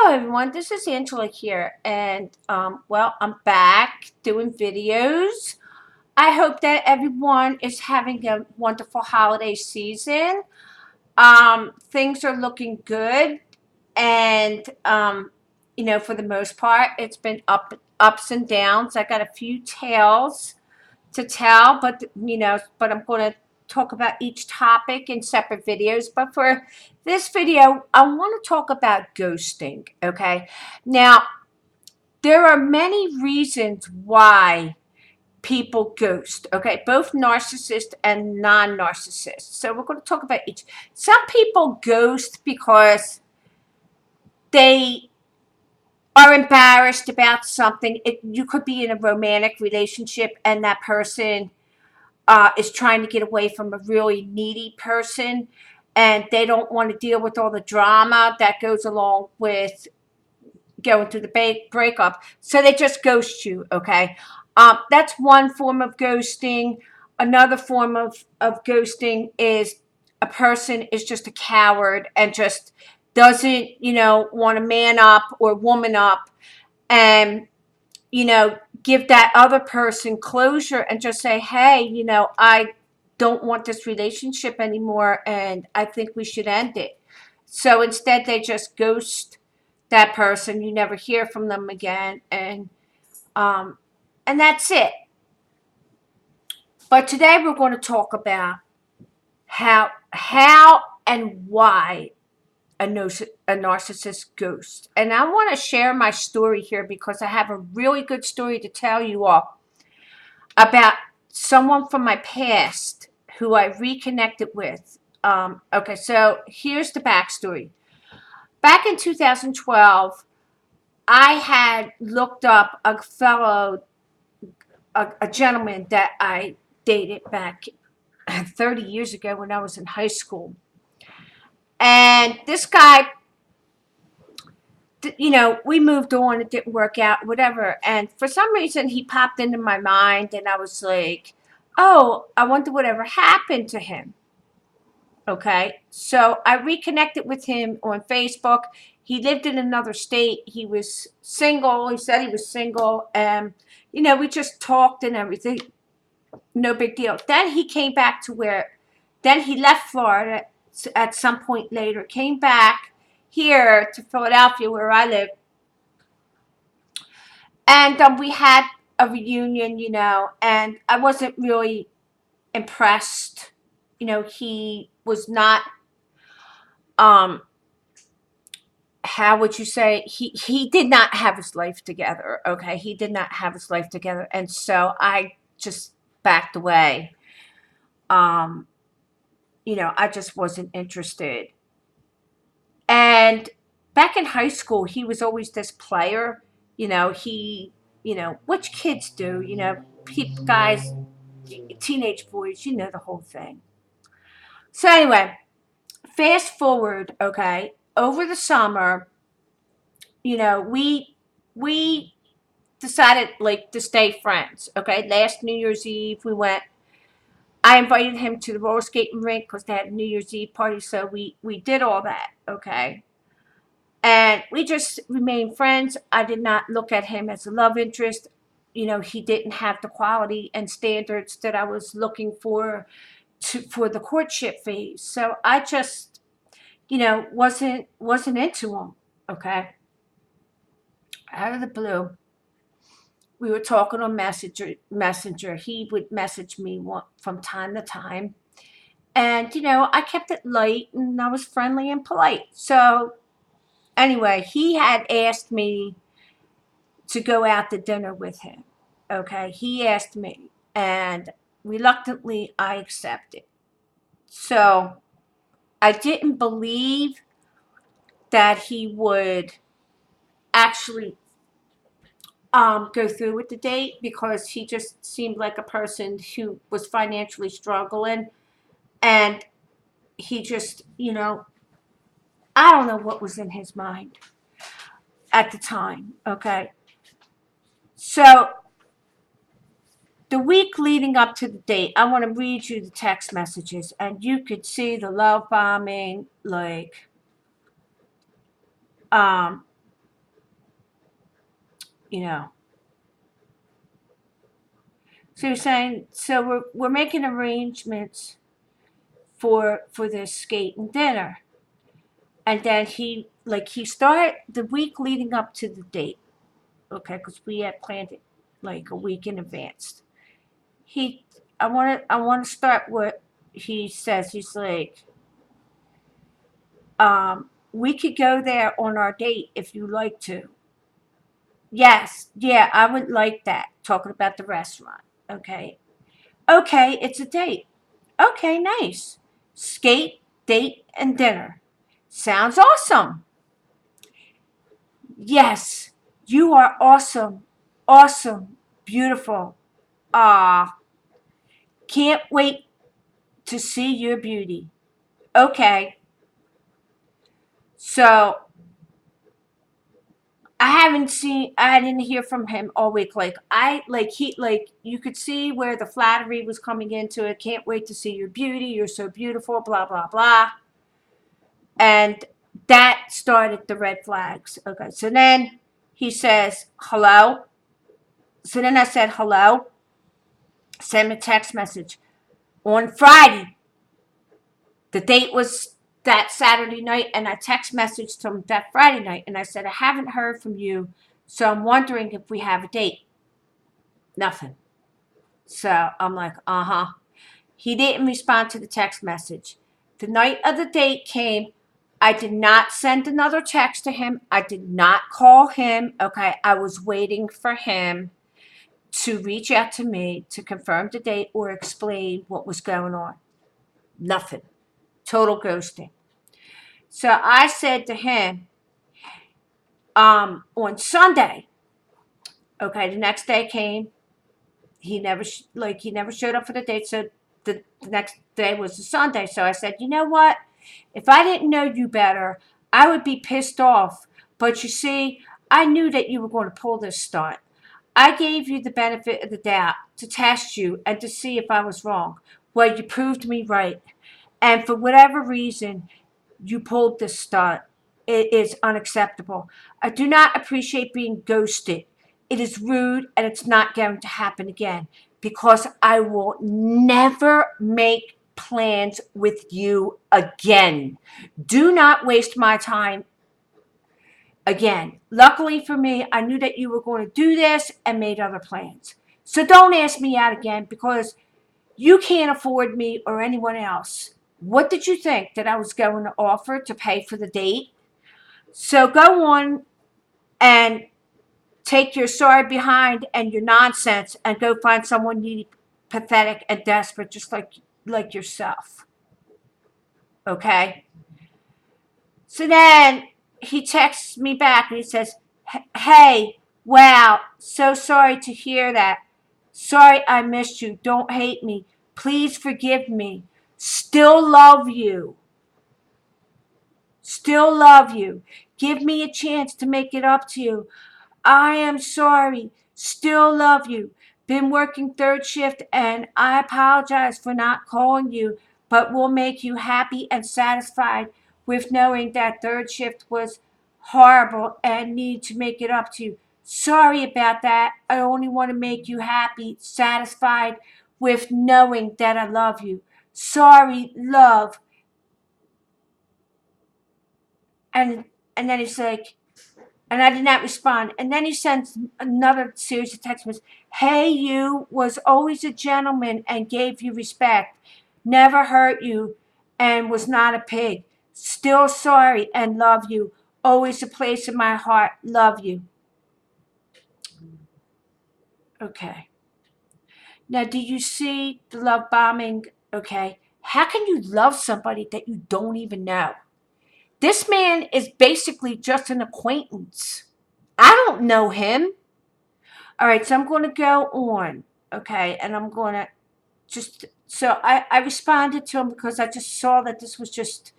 Hello everyone, this is Angela here, and well, I'm back doing videos. I hope that everyone is having a wonderful holiday season. Things are looking good, and for the most part, it's been ups and downs. I got a few tales to tell, but I'm going to talk about each topic in separate videos. But for this video, I want to talk about ghosting. Okay. Now, there are many reasons why people ghost. Okay. Both narcissist and non-narcissist. So we're going to talk about each. Some people ghost because they are embarrassed about something. You could be in a romantic relationship and that person is trying to get away from a really needy person, and they don't want to deal with all the drama that goes along with going through the breakup. So they just ghost you, okay? That's one form of ghosting. Another form of ghosting is a person is just a coward and just doesn't, want to man up or woman up and give that other person closure and just say, hey, I don't want this relationship anymore and I think we should end it. So instead, they just ghost that person. You never hear from them again. And that's it. But today we're going to talk about how and why a narcissist ghost. And I want to share my story here because I have a really good story to tell you all about someone from my past who I reconnected with. Okay, so here's the backstory. Back in 2012, I had looked up a gentleman that I dated back 30 years ago when I was in high school. And this guy, we moved on, it didn't work out, whatever. And for some reason, he popped into my mind, and I was like, oh, I wonder whatever happened to him. Okay, so I reconnected with him on Facebook. He lived in another state. He was single. He said he was single. And, we just talked and everything. No big deal. Then he came back then he left Florida at some point later, came back here to Philadelphia where I live. And we had a reunion, and I wasn't really impressed. He was not, how would you say, he did not have his life together. Okay, he did not have his life together, and so I just backed away. I just wasn't interested. And back in high school, he was always this player. Which kids do, guys, teenage boys, the whole thing. So anyway, fast forward, okay, over the summer, we decided like to stay friends. Okay, last New Year's Eve we went. I invited him to the roller skating rink because they had a New Year's Eve party, so we did all that. Okay, and we just remained friends. I did not look at him as a love interest. He didn't have the quality and standards that I was looking for the courtship phase. So I just, wasn't into him. Okay, out of the blue, we were talking on Messenger. He would message me from time to time, and I kept it light and I was friendly and polite. So anyway, he had asked me to go out to dinner with him. Okay, he asked me, and reluctantly I accepted. So I didn't believe that he would actually go through with the date because he just seemed like a person who was financially struggling, and he just, I don't know what was in his mind at the time. Okay, so the week leading up to the date, I want to read you the text messages, and you could see the love bombing, like, you know. So you're saying, so we're making arrangements for this skate and dinner. And then he started the week leading up to the date, okay, because we had planned it like a week in advance. He, I want to start what he says. He's like, we could go there on our date if you like to. Yes, yeah, I would like that. Talking about the restaurant, okay. Okay, it's a date. Okay, nice. Skate, date, and dinner. Sounds awesome. Yes, you are awesome. Awesome. Beautiful. Ah, can't wait to see your beauty. Okay. So I didn't hear from him all week. Like you could see where the flattery was coming into it. Can't wait to see your beauty. You're so beautiful, blah, blah, blah. And that started the red flags. Okay. So then he says, hello. So then I said, hello. Send him a text message. On Friday, the date was that Saturday night, and I text messaged him that Friday night, and I said, I haven't heard from you, so I'm wondering if we have a date. Nothing. So I'm like, uh-huh. He didn't respond to the text message. The night of the date came. I did not send another text to him. I did not call him. Okay, I was waiting for him to reach out to me to confirm the date or explain what was going on. Nothing. Total ghosting. So I said to him, on Sunday, okay, the next day came. He never showed up for the date. So the next day was a Sunday. So I said, you know what? If I didn't know you better, I would be pissed off. But you see, I knew that you were going to pull this stunt. I gave you the benefit of the doubt to test you and to see if I was wrong. Well, you proved me right. And for whatever reason, you pulled this stunt. It is unacceptable. I do not appreciate being ghosted. It is rude and it's not going to happen again because I will never make plans with you again. Do not waste my time again. Luckily for me, I knew that you were going to do this and made other plans. So don't ask me out again because you can't afford me or anyone else. What did you think that I was going to offer to pay for the date? So go on and take your sorry behind and your nonsense and go find someone needy, pathetic, and desperate, just like yourself. Okay? So then he texts me back and he says, hey, wow, so sorry to hear that. Sorry I missed you. Don't hate me. Please forgive me. Still love you. Still love you. Give me a chance to make it up to you. I am sorry. Still love you. Been working third shift and I apologize for not calling you, but will make you happy and satisfied with knowing that third shift was horrible and need to make it up to you. Sorry about that. I only want to make you happy, satisfied with knowing that I love you. Sorry, love. And then he's like, and I did not respond. And then he sends another series of text messages. Hey, you was always a gentleman and gave you respect. Never hurt you and was not a pig. Still sorry and love you. Always a place in my heart. Love you. Okay. Now, do you see the love bombing? Okay. How can you love somebody that you don't even know? This man is basically just an acquaintance. I don't know him. All right, so I'm going to go on, okay, and I'm going to so I responded to him because I just saw that this was just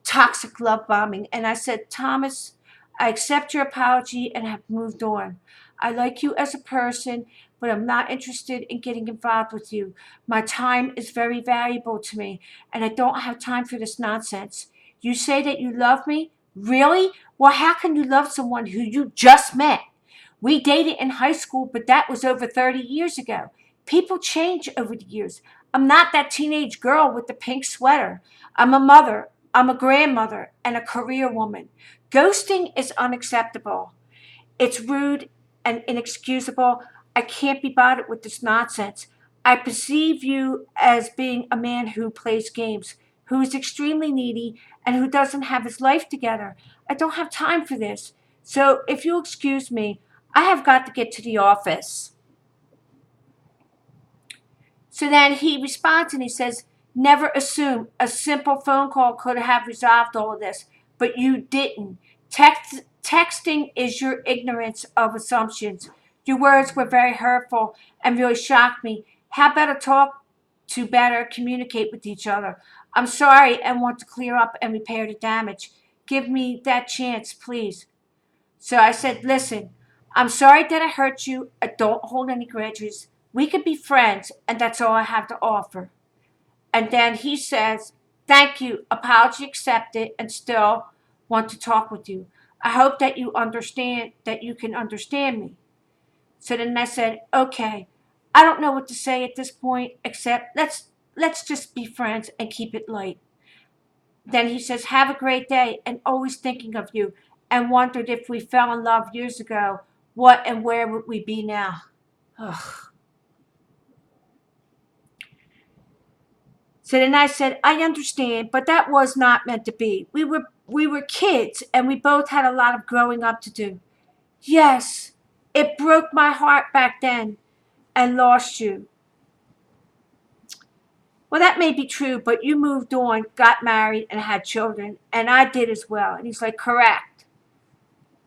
toxic love bombing. And I said, Thomas, I accept your apology and have moved on. I like you as a person, but I'm not interested in getting involved with you. My time is very valuable to me, and I don't have time for this nonsense. You say that you love me? Really? Well, how can you love someone who you just met? We dated in high school, but that was over 30 years ago. People change over the years. I'm not that teenage girl with the pink sweater. I'm a mother, I'm a grandmother, and a career woman. Ghosting is unacceptable. It's rude and inexcusable. I can't be bothered with this nonsense. I perceive you as being a man who plays games, who is extremely needy, and who doesn't have his life together. I don't have time for this. So if you'll excuse me, I have got to get to the office. So then he responds and he says, never assume a simple phone call could have resolved all of this, but you didn't. Texting is your ignorance of assumptions. Your words were very hurtful and really shocked me. How better talk to better communicate with each other? I'm sorry and want to clear up and repair the damage. Give me that chance, please. So I said, listen, I'm sorry that I hurt you. I don't hold any grudges. We could be friends, and that's all I have to offer. And then he says, thank you, apology accepted, and still want to talk with you. I hope that you understand, that you can understand me. So then I said, okay, I don't know what to say at this point, except let's just be friends and keep it light. Then he says, have a great day, and always thinking of you, and wondered if we fell in love years ago, what and where would we be now? Ugh. So then I said, I understand, but that was not meant to be. We were kids, and we both had a lot of growing up to do. Yes, it broke my heart back then and lost you. Well, that may be true, but you moved on, got married, and had children, and I did as well. And he's like, correct.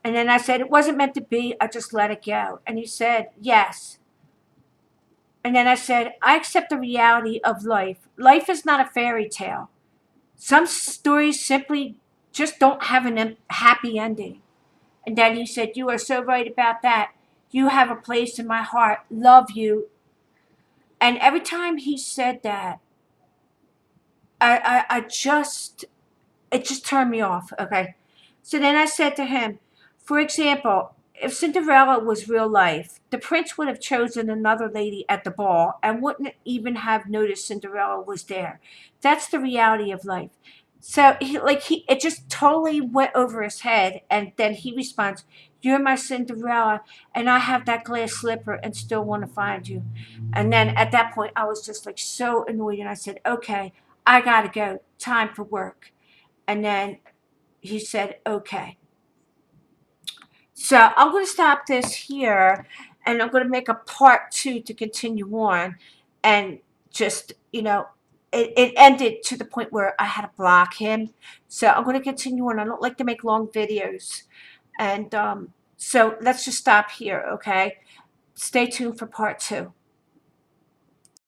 And then I said, it wasn't meant to be. I just let it go. And he said, yes. And then I said, I accept the reality of life. Life is not a fairy tale. Some stories simply just don't have a happy ending. And then he said, you are so right about that. You have a place in my heart. Love you. And every time he said that, I just, it just turned me off. Okay. So then I said to him, for example, if Cinderella was real life, the prince would have chosen another lady at the ball and wouldn't even have noticed Cinderella was there. That's the reality of life. So it just totally went over his head. And then he responds, you're my Cinderella, and I have that glass slipper and still want to find you. And then at that point, I was just like so annoyed. And I said, okay, I got to go. Time for work. And then he said, okay. So I'm going to stop this here, and I'm going to make a part 2 to continue on. And just, it ended to the point where I had to block him. So I'm going to continue on. I don't like to make long videos. And so let's just stop here, okay? Stay tuned for part 2.